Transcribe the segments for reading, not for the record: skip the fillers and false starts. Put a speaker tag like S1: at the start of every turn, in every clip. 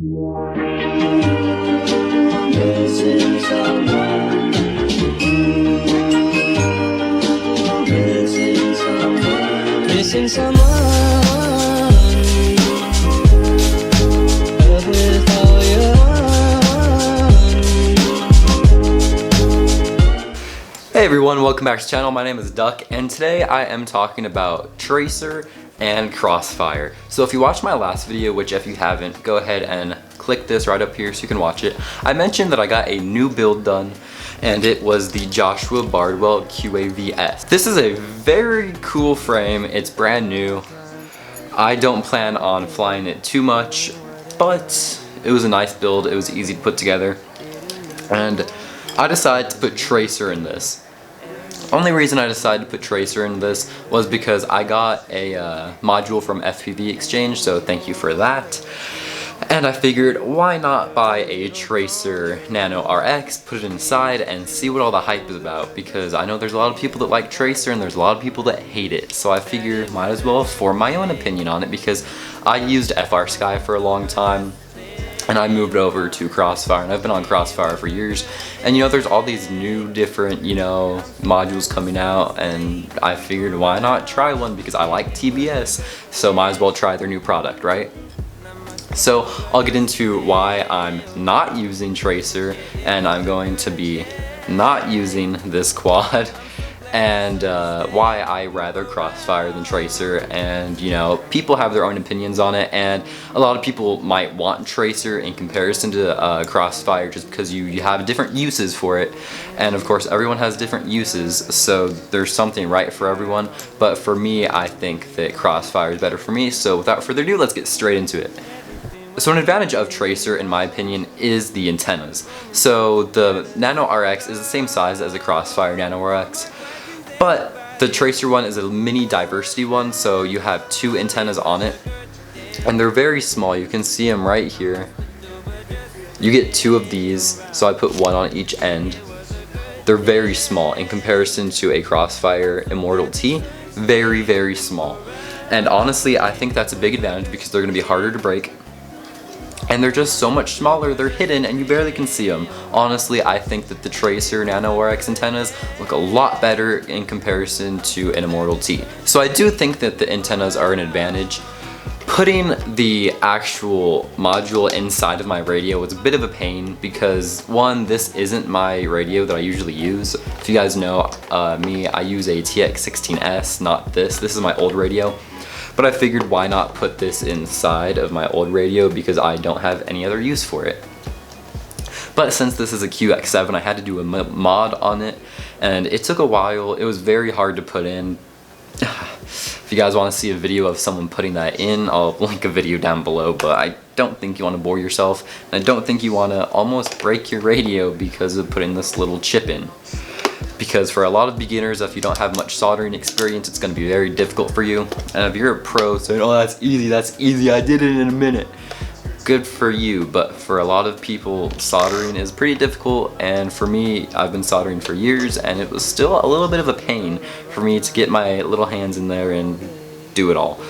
S1: Missing someone. Missing someone. Missing someone. With all your heart.
S2: Hey everyone, welcome back to the channel. My name is Duck, and today I am talking about Tracer and Crossfire. So if you watched my last video, which if you haven't, go ahead and click this right up here so you can watch it. I mentioned that I got a new build done, and it was the Joshua Bardwell QAVS. This is a very cool frame. It's brand new. I don't plan on flying it too much, but it was a nice build. It was easy to put together, and I decided to put Tracer in this. Only reason I decided to put Tracer in this was because I got a module from FPV Exchange, so thank you for that. And I figured, why not buy a Tracer Nano RX, put it inside, and see what all the hype is about, because I know there's a lot of people that like Tracer and there's a lot of people that hate it. So I figured might as well form my own opinion on it, because I used FR Sky for a long time. And I moved over to Crossfire, and I've been on Crossfire for years. And you know, there's all these new different, you know, modules coming out, and I figured why not try one, because I like TBS, so might as well try their new product, right? So I'll get into why I'm not using Tracer, and I'm going to be not using this quad, and why I rather Crossfire than Tracer. And you know, people have their own opinions on it, and a lot of people might want Tracer in comparison to Crossfire just because you have different uses for it, and of course everyone has different uses, so there's something right for everyone. But for me, I think that Crossfire is better for me. So without further ado, let's get straight into it. So an advantage of Tracer, in my opinion, is the antennas. So the Nano RX is the same size as a Crossfire Nano RX, but the Tracer one is a mini diversity one, so you have two antennas on it, and they're very small. You can see them right here. You get two of these, so I put one on each end. They're very small in comparison to a Crossfire Immortal T. Very, very small. And honestly, I think that's a big advantage because they're going to be harder to break. And they're just so much smaller, they're hidden and you barely can see them. Honestly, I think that the Tracer Nano RX antennas look a lot better in comparison to an Immortal T. So I do think that the antennas are an advantage. Putting the actual module inside of my radio was a bit of a pain because, one, this isn't my radio that I usually use. If you guys know me, I use a TX16S, not this. This is my old radio. But I figured why not put this inside of my old radio, because I don't have any other use for it. But since this is a QX7, I had to do a mod on it, and it took a while. It was very hard to put in. If you guys want to see a video of someone putting that in, I'll link a video down below, but I don't think you want to bore yourself, and I don't think you want to almost break your radio because of putting this little chip in. Because for a lot of beginners, if you don't have much soldering experience, it's going to be very difficult for you. And if you're a pro saying, oh, that's easy, I did it in a minute, good for you. But for a lot of people, soldering is pretty difficult, and for me, I've been soldering for years, and it was still a little bit of a pain for me to get my little hands in there and do it all.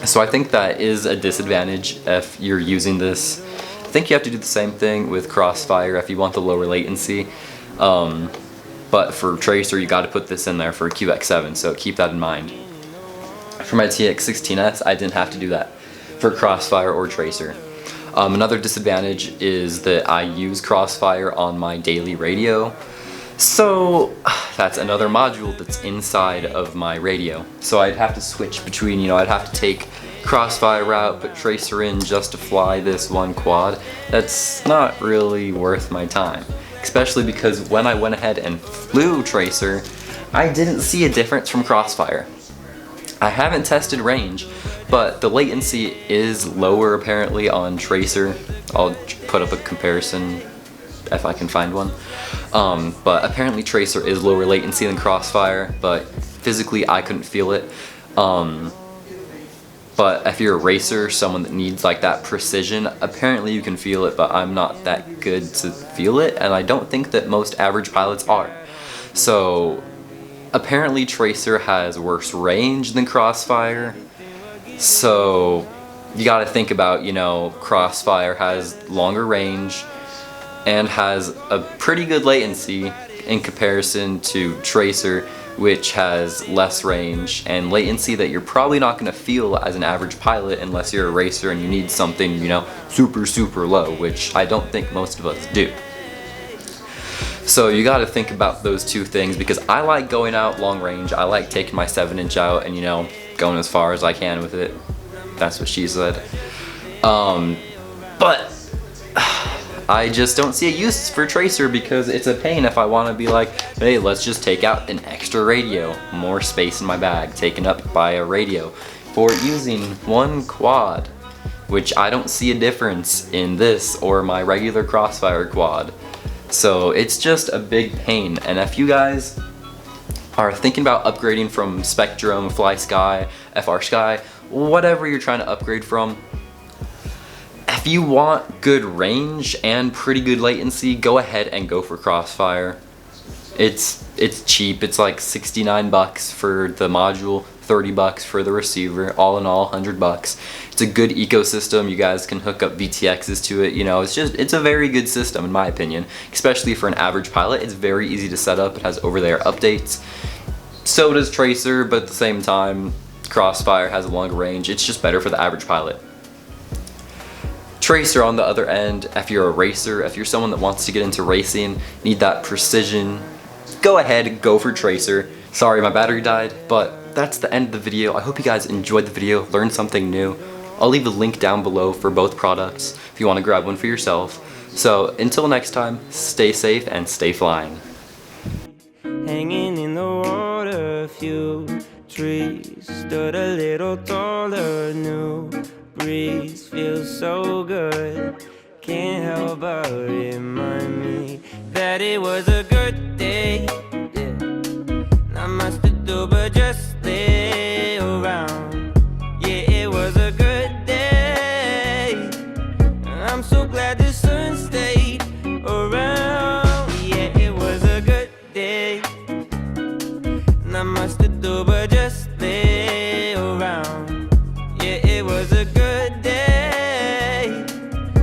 S2: So I think that is a disadvantage if you're using this. I think you have to do the same thing with Crossfire if you want the lower latency. But for Tracer, you got to put this in there for QX7, so keep that in mind. For my TX16S, I didn't have to do that for Crossfire or Tracer. Another disadvantage is that I use Crossfire on my daily radio, so that's another module that's inside of my radio. So I'd have to switch between, you know, I'd have to take Crossfire route, put Tracer in just to fly this one quad. That's not really worth my time. Especially because when I went ahead and flew Tracer, I didn't see a difference from Crossfire. I haven't tested range, but the latency is lower apparently on Tracer. I'll put up a comparison if I can find one. But apparently Tracer is lower latency than Crossfire, but physically I couldn't feel it. But if you're a racer, someone that needs like that precision, apparently you can feel it, but I'm not that good to feel it, and I don't think that most average pilots are. So apparently Tracer has worse range than Crossfire, so you got to think about, you know, Crossfire has longer range and has a pretty good latency in comparison to Tracer, which has less range and latency that you're probably not going to feel as an average pilot unless you're a racer and you need something, you know, super low, which I don't think most of us do. So you got to think about those two things, because I like going out long range. I like taking my 7-inch out and, you know, going as far as I can with it. That's what she said. But I just don't see a use for Tracer, because it's a pain if I want to be like, hey, let's just take out an extra radio. More space in my bag taken up by a radio for using one quad, which I don't see a difference in this or my regular Crossfire quad. So it's just a big pain. And if you guys are thinking about upgrading from Spectrum, Fly Sky, FR Sky, whatever you're trying to upgrade from, if you want good range and pretty good latency, go ahead and go for Crossfire. It's cheap. It's like 69 bucks for the module, 30 bucks for the receiver, all in all 100 bucks. It's a good ecosystem. You guys can hook up VTXs to it. You know, it's a very good system in my opinion, especially for an average pilot. It's very easy to set up. It has over-the-air updates. So does Tracer, but at the same time, Crossfire has a longer range. It's just better for the average pilot. Tracer on the other end, if you're a racer, if you're someone that wants to get into racing, need that precision, go ahead, go for Tracer. Sorry, my battery died, but that's the end of the video. I hope you guys enjoyed the video, learned something new. I'll leave a link down below for both products if you want to grab one for yourself. So until next time, stay safe and stay flying.
S3: Hanging in the water, a few trees stood a little taller. New breeze feels so good, can't help but remind me that it was a good day. Not much to do but just lay around. Yeah, it was a good day. I'm so glad the sun stayed around. Yeah, it was a good day. Not much to do